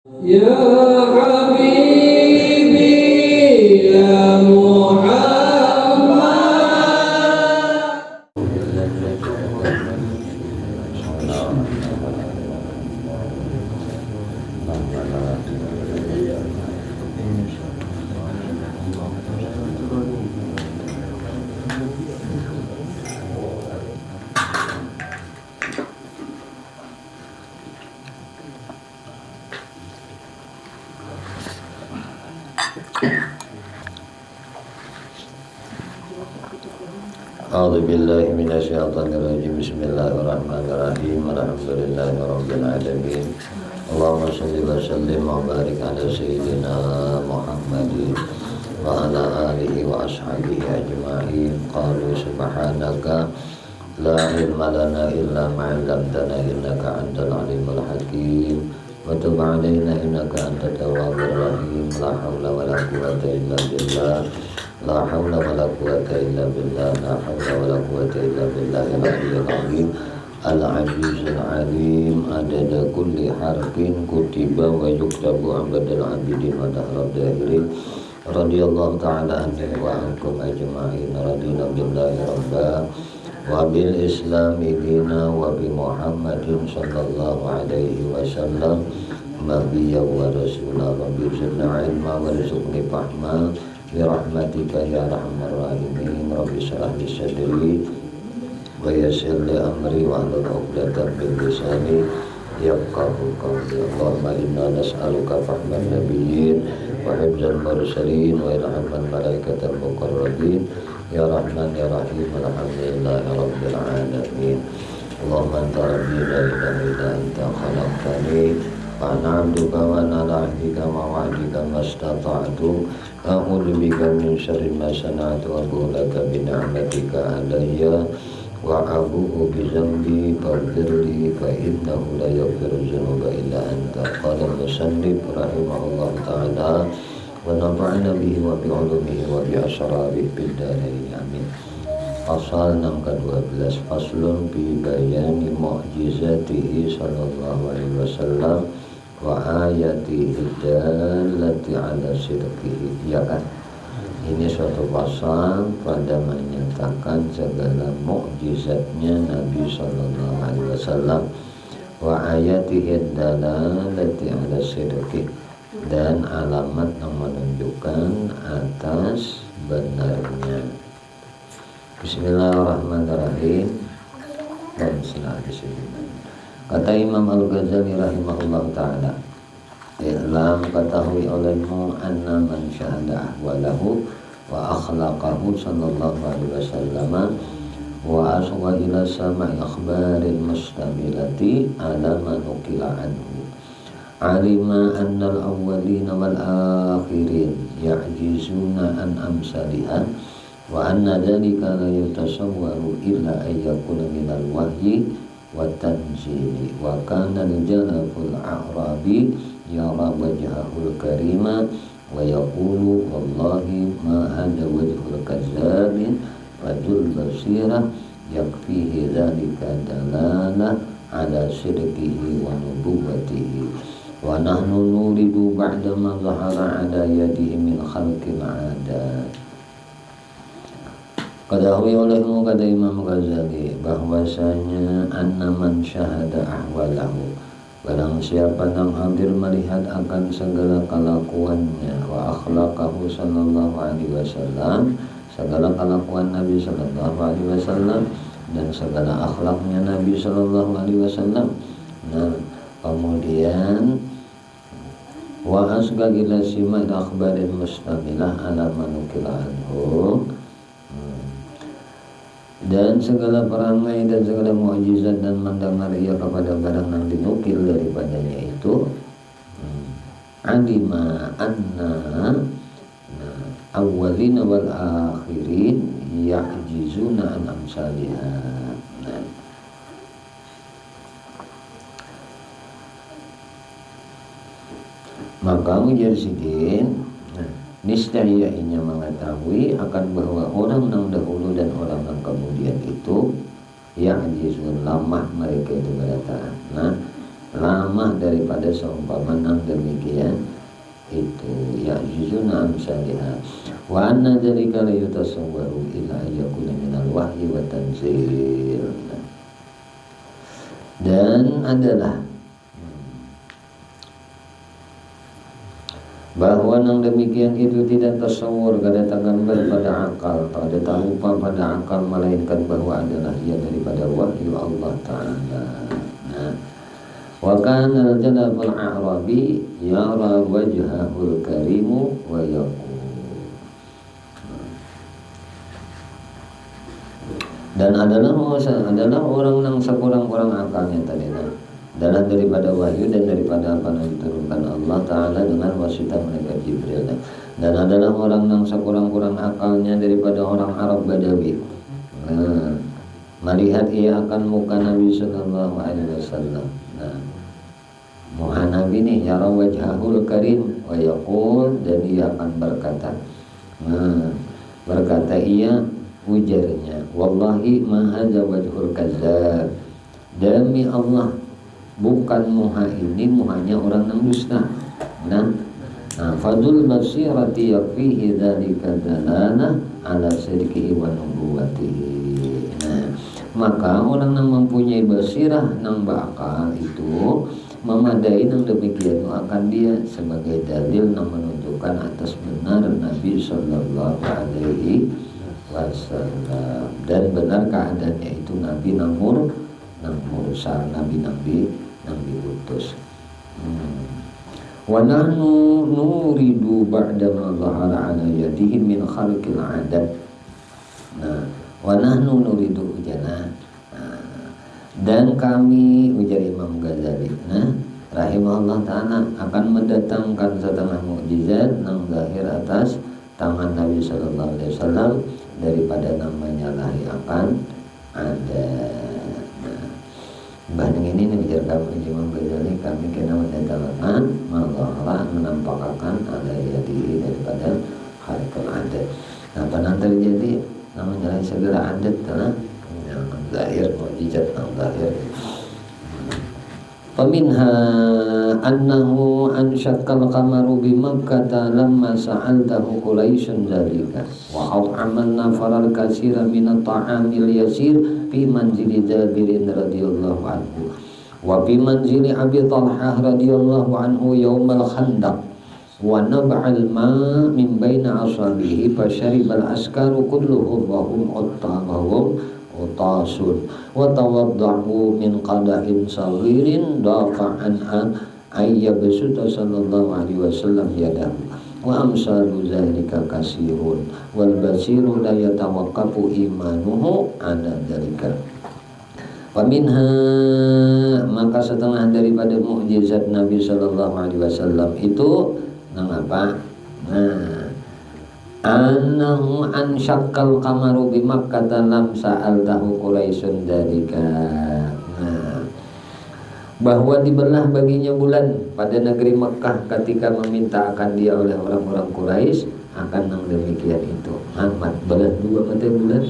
Ya Habibi ya Muhammad. A'udzu billahi minasyaitonir rajim. Bismillahirrahmanirrahim. Alhamdulillahirabbil alamin. Allahumma shalli wa sallim wa barik ala sayyidina Muhammadin wa ala alihi wa ashabihi ajma'in. Qalu subhanaka la ilma lana illa ma 'allamtana innaka antal alimul hakim. Wa tub 'alaina innaka antat tawwabur rahim. La haula wala quwwata illa billah. La hawla wa la quwwata illa billah. La hawla wa la quwwata illa billah. Al-aliyyil azim. Al-azizul alim. Adada kulli harfin kutiba wa yuktabu abadal abidin wa dahrad dahirin. Radiyallahu ta'ala anhu wa ankum ajma'in. Radina billahi rabba wa bil islami dina wa bi muhammadin sallallahu alaihi wasallam nabiyya wa rasulah. Rabbi zidna ilma wa rizqni fahma birahmatika ya arhamar rahimin. Rabbi shrah li sadri wa yassir li amri wa hlul 'uqdatam min lisani yafqahu qawli. Allahumma inna nas'aluka fahman nabiyyin wa hifdzal mursalin wa ilhamal malaikatal muqarrabin ya rahman ya rahim. Alhamdulillahi rabbil alamin. Allahumma anta rabbi la ilaha illa anta khalaqtani wa ana 'abduka wa ana ala ahdika wa wa'dika mastata'tu. A'udzu bika min syarri ma sana'tu wa abu'u laka bi ni'matika alayya wa abu'u bi dzambi faghfirli fa innahu la yaghfiru dzunuba illa anta. Qala al-musannif rahimahullah ta'ala wa nafa'na bihi wa bi 'ulumihi wa bi asrabihi fid dharain amin. Pasal 6 ke-12 faslun fi bayani mu'jizatihi sallallahu alaihi wasallam wa ayatihi dallati ala sidqihi. Ya kan, ini suatu pasal pada menyatakan segala mukjizatnya Nabi sallallahu alaihi wasallam wa ayatihi dallati ala sidqihi, dan alamat yang menunjukkan atas benarnya. Bismillahirrahmanirrahim. Dan selanjutnya kata Imam Al-Ghazali rahimahullah ta'ala, i'lam, ketahui olehmu, anna man syahada ahwalahu wa akhlaqahu sallallahu alaihi wasallam wa aswa ila sama'i akhbaril mustamilati ala manukila anhu alima annal awwalina wal akhirin ya'jizuna an amsaliha wa anna dhalika la yutasawwaru illa ayyakuna minal wahyi wa tanzili wa kana al-jalaful a'rabi yara wajhahul karima wa yaqulu wallahi ma hada wajhul kazzabin fadul basirah yakfihi dhalika dalalah ala sidqihi wa nubuwwatihi wa nahnu nuridu ba'da ma zahara ala yadihi min khalqil adat. Ketahui olehmu, kata Imam Ghazali, bahwasanya anna man syahada ahwalahu, barang siapa yang hadir melihat akan segala kelakuannya, wa akhlaqahu sallallahu alaihi wasallam, segala kelakuan Nabi sallallahu alaihi wasallam dan segala akhlaknya Nabi sallallahu alaihi wasallam. Nah, kemudian wa asga ila sima akhbarin mustamilah ala manukila anhu, dan segala perangai dan segala mukjizat dan mendengar ia kepada barang yang dinukil daripadanya itu, alima anna awwalina wal akhirin ya'jizuna an amsaliha. Maka mujahidin niscaya ia mengetahui akan bahwa orang yang dahulu dan orang yang kemudian itu ya'jizun, lamah mereka itu pada taat. Nah, lama daripada seumpama nang demikian itu ya juzuna amsalihha wa anna dzalika la yutasawwaru illa ayyakuna minal wahyi wa tanzil. Dan adalah bahwa nang demikian itu tidak tasawur kedatangan pada akal atau ada tarupa pada akal, melainkan bahwa adalah ia daripada wahyu Allah Ta'ala. Nah, wa kana al-jalabul a'rabi yara wajhahul karimu wa yaqul. Dan adalah orang yang sekurang-kurang akalnya tadi adalah daripada wahyu dan daripada apa yang diturunkan Allah Ta'ala dengan wasita malaikat Jibril. Dan adalah orang yang sekurang-kurang akalnya daripada orang Arab Badawi. Melihat ia akan muka Nabi Sallallahu Alaihi Wasallam. Muka Nabi ini yara wajhahul karim wa yaqul, dan ia akan berkata, berkata ia, ujarnya, wallahi ma hadza wajhul kazzab, demi Allah bukan muha ini muhanya orang yang dusta. Fadul basirati yakfihi dzalika dalana ala sidqihi wa nubuwwatihi. Maka orang yang mempunyai basirah nang bakal itu memadai nang demikian akan dia sebagai dalil yang menunjukkan atas benar Nabi Sallallahu Alaihi Wasallam, dan benar keadaannya itu Nabi namur mursal, nabi yang diutus. Wa nahnu nuridu ba'da ma zahara ala yadihi min khalqil adad. Wa nahnu nuridu ujana. Dan kami, ujar Imam Ghazali, rahimahullah ta'ala, akan mendatangkan setengah mukjizat nang zahir atas tangan Nabi Sallallahu Alaihi Wasallam daripada namanya lahi akan ada. Bahkan ini bicara kami Imam Ghazali, kami kena mendatangkan malah menampakkan ada yadi daripada khalqul adat. Apa yang terjadi namanya segala adat adalah yang zahir, mukjizat yang zahir. Faminha annahu ansyakkal qamaru bi Makkah lamma sa'altahu Quraisyun dzalika wa at'amalna faral katsira min at-ta'amil yasir fi manzili Jabirin radhiyallahu anhu wa fi manzili Abi Talhah radhiyallahu anhu yaumal khandaq wa nab'al ma min baina asabihi fasharibal askaru kulluhum wa hum utasun wa tawaddahu min qadahin saghirin dafa'an ayyabsuta sallallahu alaihi wasallam yadahu wa amsalu zalika kasirun wal basiru la yatawaqqafu imanuhu ala dzalika. Wa minha, maka setengah daripada mukjizat Nabi Sallallahu Alaihi Wasallam itu apa? Annahu ansyakkal qamaru bi Makkah lam sa'altahu Quraisyun dzalika. Bahwa dibelah baginya bulan pada negeri Makkah ketika meminta akan dia oleh orang-orang Quraisy akan yang demikian itu. Amat belah dua mata bulan.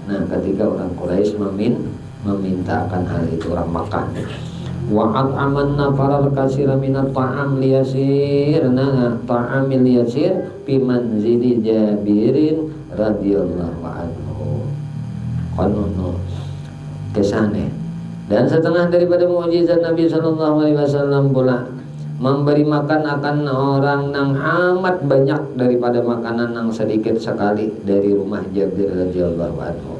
Ketika orang Quraisy meminta akan hal itu orang Makkah. Wa'at amanna faral kasira minat ta'am liyasir, ta'amil liyasir fi manzili Jabirin radhiyallahu anhu. Konono kesane. Dan setengah daripada mukjizat Nabi Sallallahu Alaihi Wasallam pula memberi makan akan orang yang amat banyak daripada makanan yang sedikit sekali dari rumah Jabir radhiyallahu anhu.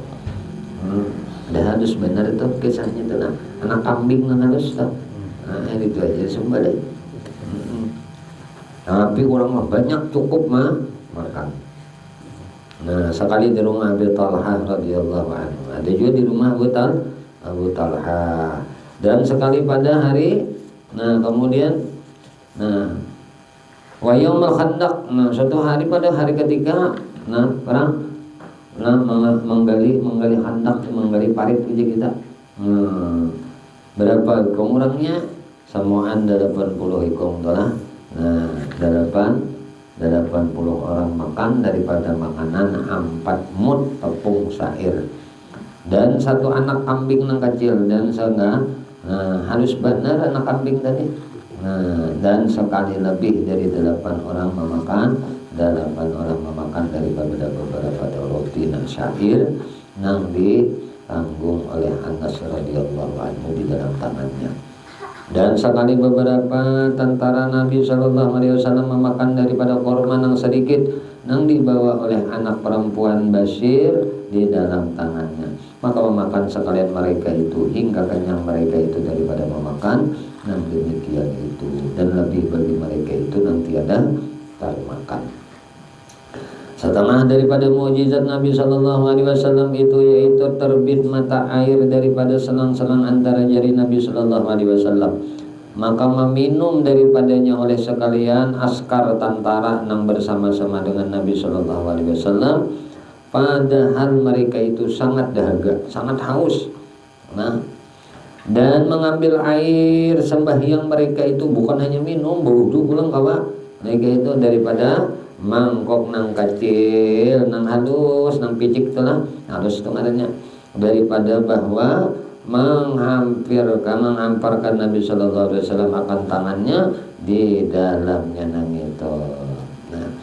Dah harus benar itu kisahnya tenang. Anak kambing yang harus tahu. Itu aja sumber. Tapi orang banyak cukup makan. Sekali di rumah Abi Talhah radhiyallahu anhu. Ada juga di rumah Abu Talhah. Dan sekali pada hari, kemudian, wa yaumul khandaq. Suatu hari pada hari ketiga, perang. Menggali khandak, menggali parit aja kita. Berapa kurangnya? Samuan 80 ikong telah. 80 orang makan daripada makanan 4 mud tepung syair. Dan satu anak kambing yang kecil dan Nah, harus benar anak kambing tadi. Nah, dan sekali lebih dari 8 orang memakan daripada beberapa roti dan syair yang ditanggung oleh Anas radhiyallahu anhu di dalam tangannya. Dan sekali beberapa tentara Nabi Shallallahu Alaihi Wasallam memakan daripada korban yang sedikit yang dibawa oleh anak perempuan Bashir di dalam tangannya, maka memakan sekalian mereka itu hingga kenyang mereka itu daripada memakan yang demikian itu, dan lebih bagi mereka itu nanti ada tarik makan. Setengah daripada mukjizat Nabi Shallallahu Alaihi Wasallam itu yaitu terbit mata air daripada selang-selang antara jari Nabi Shallallahu Alaihi Wasallam, maka meminum daripadanya oleh sekalian askar tentara yang bersama-sama dengan Nabi Shallallahu Alaihi Wasallam, padahal mereka itu sangat dahaga, sangat haus. Nah, dan mengambil air sembahyang mereka itu bukan hanya minum, berwudu pulang kawan. Mereka itu daripada mangkok nang kecil, nang halus, nang picik telah halus itu adanya, daripada bahwa menghamparkan Nabi Shallallahu Alaihi Wasallam akan tangannya di dalamnya nang itu. Nah,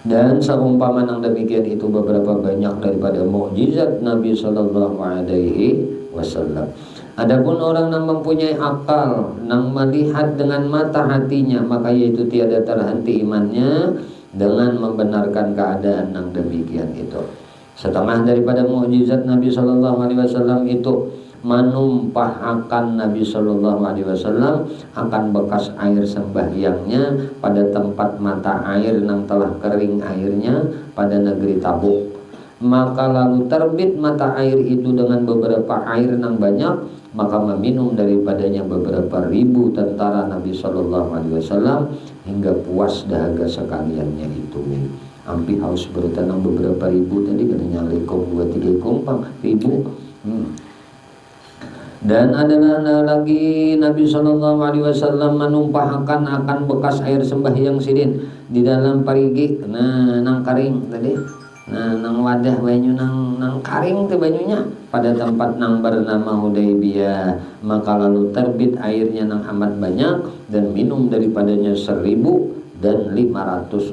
dan seumpama nang demikian itu beberapa banyak daripada mukjizat Nabi Shallallahu Alaihi Wasallam. Adapun orang yang mempunyai akal, yang melihat dengan mata hatinya, maka yaitu tiada terhenti imannya dengan membenarkan keadaan yang demikian itu. Setengah daripada mukjizat Nabi Shallallahu Alaihi Wasallam itu menumpahkan Nabi Shallallahu Alaihi Wasallam akan bekas air sembahyangnya pada tempat mata air yang telah kering airnya pada negeri Tabuk. Maka lalu terbit mata air itu dengan beberapa air yang banyak, maka meminum daripadanya beberapa ribu tentara Nabi Shallallahu Alaihi Wasallam hingga puas dahaga sekaliannya itu. Hampir haus bertanam beberapa ribu tadi katanya lekong 2-3 kompang ribu. Dan adalah lagi Nabi Shallallahu Alaihi Wasallam menumpahkan akan bekas air sembahyang sidin di dalam parigi, nah nang karing tadi. Nah, nang wadah banyu nang karing tu banyunya pada tempat nang bernama Hudaybiyah, maka lalu terbit airnya nang amat banyak dan minum daripadanya 1.500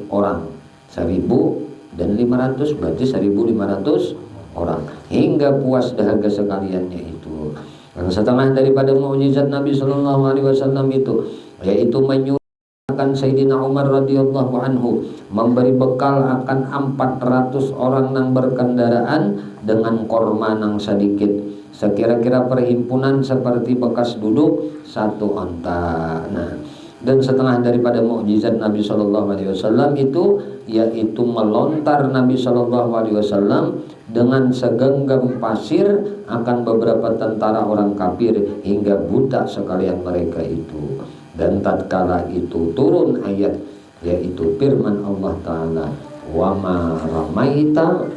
orang. 1.500 berarti 1.500 orang hingga puas dahaga sekaliannya itu. Dan setengah daripada mukjizat Nabi Shallallahu Alaihi Wasallam itu yaitu menyuruhkan Sayyidina Umar radhiyallahu anhu memberi bekal akan 400 orang yang berkendaraan dengan korma yang sedikit, sekira-kira perhimpunan seperti bekas duduk 1 onta. Nah, dan setengah daripada mukjizat Nabi Shallallahu Alaihi Wasallam itu yaitu melontar Nabi Shallallahu Alaihi Wasallam dengan segenggam pasir akan beberapa tentara orang kafir hingga buta sekalian mereka itu. Dan tatkala itu turun ayat yaitu firman Allah Ta'ala, wa ma ramaita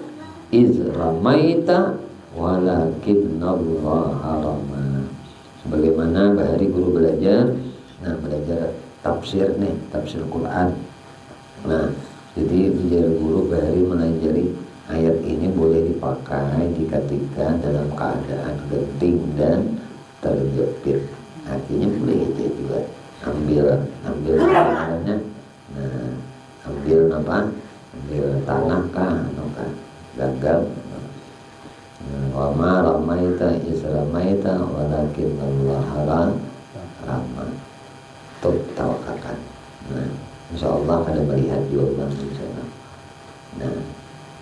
iz ramaita walakinnallaha rama. Sebagaimana bahari guru belajar, nah belajar tafsir nih, tafsir Quran. Nah, jadi belajar guru bahari melajari ayat ini boleh dipakai ketika dalam keadaan genting dan terjepit. Artinya boleh aja juga ambil namanya. Nah, ambil apa? Ambil tanah kah? Atau gagal? Wa ma ramaita iz ramaita walakinnallaha rama. Tuh tawakalkan. Nah, insyaallah pada melihat jawaban insyaallah. Nah,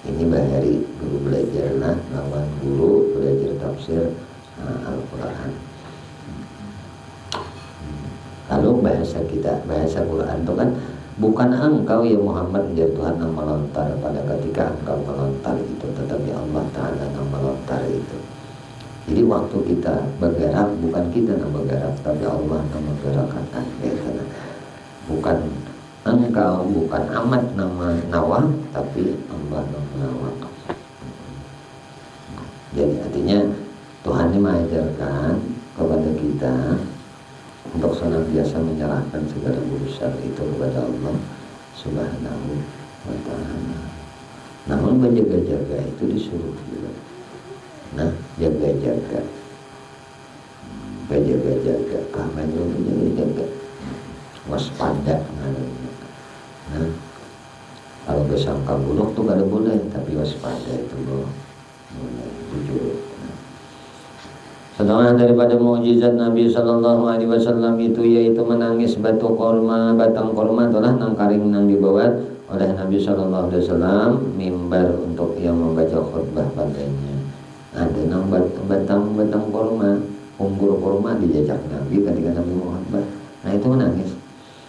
ini bahari guru belajar lah, lawan guru belajar tafsir Al-Quran. Lalu bahasa kita, bahasa Quran itu kan bukan engkau ya Muhammad menjadi Tuhan yang melontar pada ketika engkau melontar itu, tetapi Allah Ta'ala yang melontar itu. Jadi waktu kita bergerak bukan kita yang bergerak, tapi Allah yang menggerakkan. Bukan engkau, bukan amat nama nawah, tapi Allah yang menawak. Jadi artinya Tuhan ini mengajarkan kepada kita untuk senantiasa menyerahkan segala urusan itu kepada Allah Subhanahu wa Ta'ala. Namun menjaga-jaga itu disuruh juga. Nah, jaga-jaga. jaga keamanan jaga waspada. Nah, kalau bersangka buruk tuh gak boleh, tapi waspada itu boleh, jujur. Setengah daripada mukjizat Nabi Sallallahu Alaihi Wasallam itu yaitu menangis batang korma itulah nang karing nang dibawa oleh Nabi Sallallahu Alaihi Wasallam mimbar untuk yang membaca khutbah padanya. Ada nang batang korma, unggur korma dijajak Nabi ketika Nabi Muhammad. Nah itu menangis.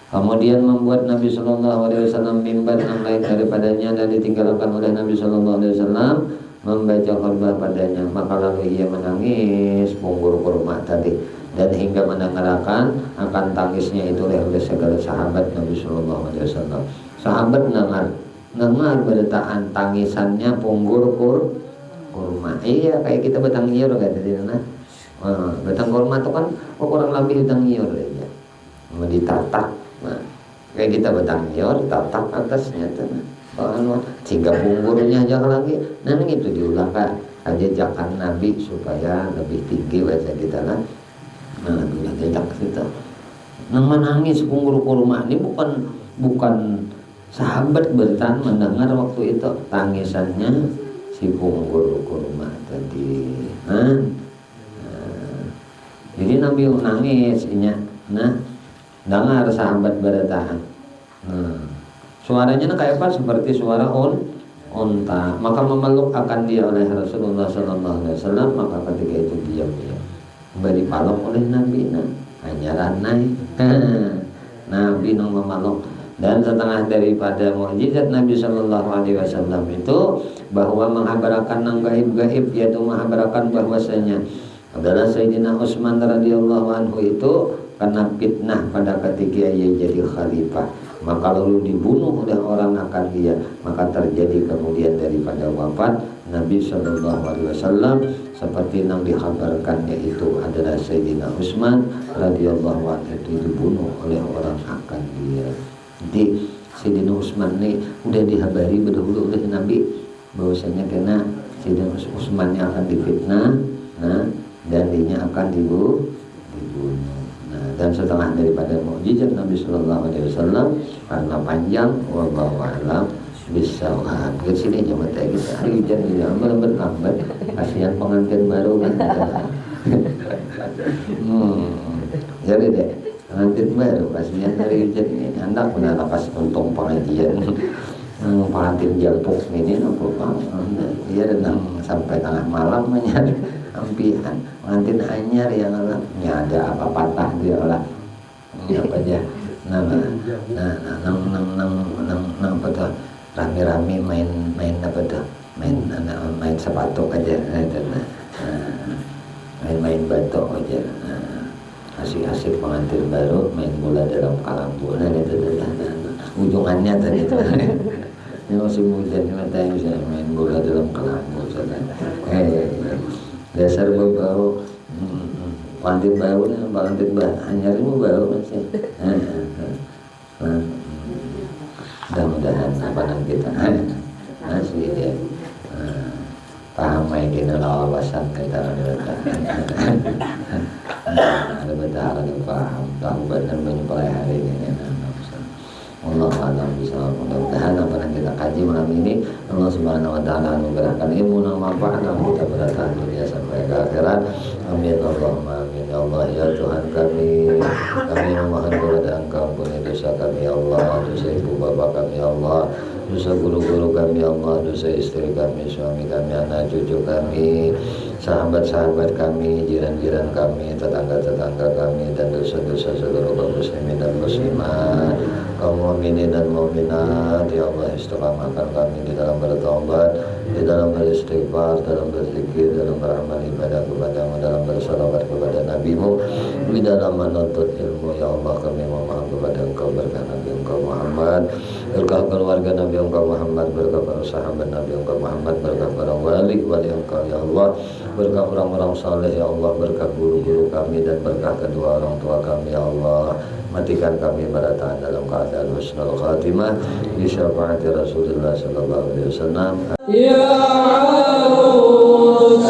Kemudian membuat Nabi Sallallahu Alaihi Wasallam mimbar yang lain daripadanya dan ditinggalkan oleh Nabi Sallallahu Alaihi Wasallam membaca khutbah padanya, maka lalu ia menangis punggur kurma tadi dan hingga mendengarkan akan tangisnya itu oleh segala sahabat Nabi Sallallahu Alaihi Wasallam. Sahabat dengar beritaan tangisannya punggur kurma. Iya kayak kita batang iur kata dia nah. Batang kurma itu kan kurang lebih batang iur aja. Mau ditatak. Nah, kayak kita batang iur tatak atasnya tuh. Sehingga punggurnya aja lagi. Nah itu diulangkan ajakan Nabi supaya lebih tinggi wajah kita kan. Nah lebih jajak kita. Nah menangis punggur kurma ini bukan sahabat bertahan mendengar waktu itu tangisannya si punggur kurma tadi. Jadi Nabi nangis nah dengar sahabat bertahan. Suaranya kayak apa? Seperti suara unta. Maka memeluk akan dia oleh Rasulullah Sallallahu Alaihi Wasallam. Maka ketika itu diam beri palok oleh Nabi. Hanyaran naik. Nabi nang memeluk. Dan setengah daripada mukjizat Nabi Sallallahu Alaihi Wasallam itu bahwa menghabarkan nang gaib-gaib, yaitu menghabarkan bahwasanya adalah Sayyidina Utsman radhiyallahu anhu itu karena fitnah pada ketika ia jadi khalifah. Maka lalu dibunuh oleh orang akan dia, maka terjadi kemudian daripada wafat Nabi Sallallahu Alaihi Wasallam seperti yang dikhabarkannya itu adalah Sayyidina Utsman radhiyallahu anhu itu dibunuh oleh orang akan dia. Jadi Sayyidina Utsman ini udah dihabari berdahulu oleh Nabi bahwasanya kena Sayyidina Utsman yang akan difitnah, dan dia akan dibunuh. Dan setengah daripada mukjizat Nabi Sallallahu Alaihi Wasallam karena panjang wallahu a'lam bishawab. Ke sini cuma tadi kita hari hujan di lambat kasihan pengantin baru kan. Jadi deh pengantin baru kasihan hari hujan ini anak pun pas untung pengajian. Pengantin jalpuk ini apa dia datang sampai tengah malam menyari ampihan pengantin anyar yang ada apa patah dia lah apa aja apa tuh rame-rame main apa tuh main sepatu aja main batu aja asik-asik pengantin baru main bola dalam kalambu ujungannya tadi ini masih muda nih matanya bisa main bola dalam kelambu dasar bau pengantin bau nih pengantin anyar itu bau masih mudah-mudahan apa nanti kita masih ya paham main di lawasan kita ada betul paham tahu benar menyepelai hari ini. Allah alam bisa mudah-mudahan apa yang kita kaji malam ini Allah Subhanahu Wa Taala anugerahkan ilmu yang manfaat yang kita bertahan dunia sampai ke akhirat. Amin Allahumma amin. Ya Allah ya Tuhan kami memohon kepada Engkau ampuni dosa kami ya Allah, dosa ibu bapak kami ya Allah, dosa guru-guru kami ya Allah, dosa istri kami, suami kami, anak cucu kami, sahabat-sahabat kami, jiran-jiran kami, tetangga-tetangga kami, dan dosa-dosa seluruh kaum muslimin dan muslimat, kaum mukminin dan mukminat. Ya Allah istiqamahkan kami di dalam bertaubat, di dalam beristighfar, dalam berzikir, dalam beramal ibadah kepada-Mu, dalam bersalawat kepada Nabi-Mu, di dalam menuntut ilmu. Ya Allah kami memohon kepada Engkau berkah Nabi Engkau Muhammad, berkah keluarga Nabi Engkau Muhammad, berkah para sahabat Nabi Engkau Muhammad, berkah para wali Engkau ya Allah, berkah orang-orang saleh ya Allah, berkah guru-guru kami dan berkah kedua orang tua kami ya Allah. Matikan kami bertahan dalam keadaan husnul khatimah bi syafaati Rasulullah sallallahu alaihi wasallam. Ya Rasul